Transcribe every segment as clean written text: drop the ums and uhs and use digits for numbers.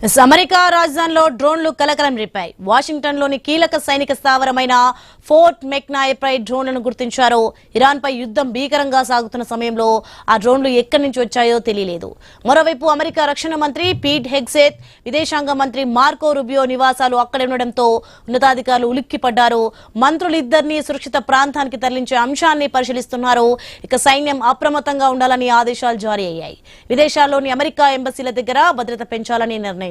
America రాజధానిలో డ్రోన్లు కలకలం రేపాయి. వాషింగ్టన్లోని కీలక సైనిక స్థావరమైన ఫోర్ట్ మెక్నాయ్పై డ్రోన్లను గుర్తించారు. ఇరాన్పై యుద్ధం భీకరంగా సాగుతున్న సమయంలో ఆ డ్రోన్లు ఎక్కడి నుంచి వచ్చాయో తెలియలేదు. మరోవైపు అమెరికా రక్షణ మంత్రి పీట్ హెగ్సేత్, విదేశాంగ మంత్రి మార్కో రూబియో నివాసాలు అక్కడే ఉండడంతో ఉన్నతాధికారులు ఉలిక్కిపడ్డారు. మంత్రులిద్దరినీ సురక్షిత ప్రాంతానికి తరలించే అంశాన్ని పరిశీలిస్తున్నారు. ఇక సైన్యం అప్రమత్తంగా ఉండాలని ఆదేశాలు జారీ అయ్యాయి. విదేశాల్లోని అమెరికా ఎంబసీల దగ్గర భద్రత పెంచాలని నిర్ణయించారు.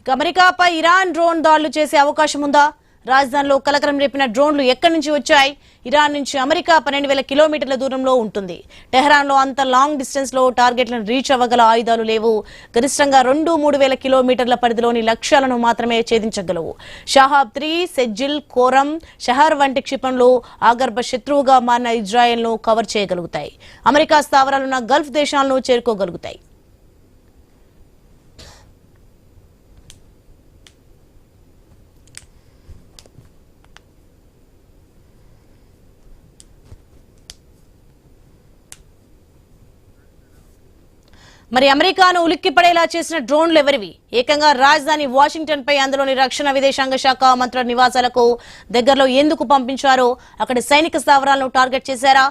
అమెరికాపై ఇరాన్ డ్రోన్ దాడులు చేసే అవకాశం ఉందా? రాజధానిలో కలకలం రేపిన డ్రోన్లు ఎక్కడి నుంచి వచ్చాయి? ఇరాన్ నుంచి అమెరికా 12,000 కిలోమీటర్ల దూరంలో ఉంటుంది. టెహరాన్లో అంత లాంగ్ డిస్టెన్స్ లో టార్గెట్లను రీచ్ అవ్వగల ఆయుధాలు లేవు. గరిష్టంగా 2-3 వేల కిలోమీటర్ల పరిధిలోని లక్ష్యాలను మాత్రమే ఛేదించగలవు. షహాబ్ 3, సెజ్జిల్, కోరం, షహర్ వంటి క్షిపణులు ఆగర్భ శత్రువుగా మారిన ఇజ్రాయెల్ను కవర్ చేయగలుగుతాయి. అమెరికా స్థావరాలున్న గల్ఫ్ దేశాలను చేరుకోగలుగుతాయి. మరి అమెరికాను ఉలిక్కిపడేలా చేసిన డ్రోన్లు ఎవరివి? ఏకంగా రాజధాని వాషింగ్టన్ పై అందులోని రక్షణ విదేశాంగ శాఖ మంత్రుల నివాసాలకు దగ్గరలో ఎందుకు పంపించారో? అక్కడి సైనిక స్థావరాలను టార్గెట్ చేశారా?